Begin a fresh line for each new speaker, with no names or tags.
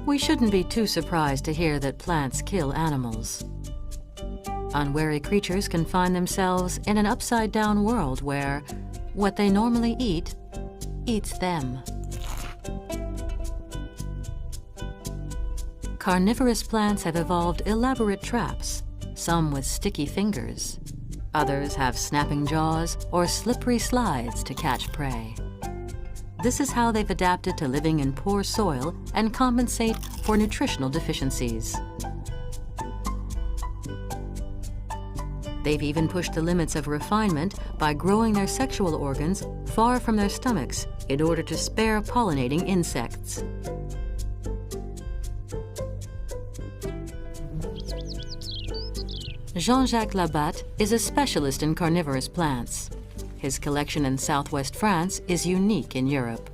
We shouldn't be too surprised to hear that plants kill animals. Unwary creatures can find themselves in an upside-down world where what they normally eat eats them. Carnivorous plants have evolved elaborate traps, some with sticky fingers. Others have snapping jaws or slippery slides to catch prey. This is how they've adapted to living in poor soil and compensate for nutritional deficiencies. They've even pushed the limits of refinement by growing their sexual organs far from their stomachs in order to spare pollinating insects. Jean-Jacques Labatte is a specialist in carnivorous plants. His collection in southwest France is unique in Europe.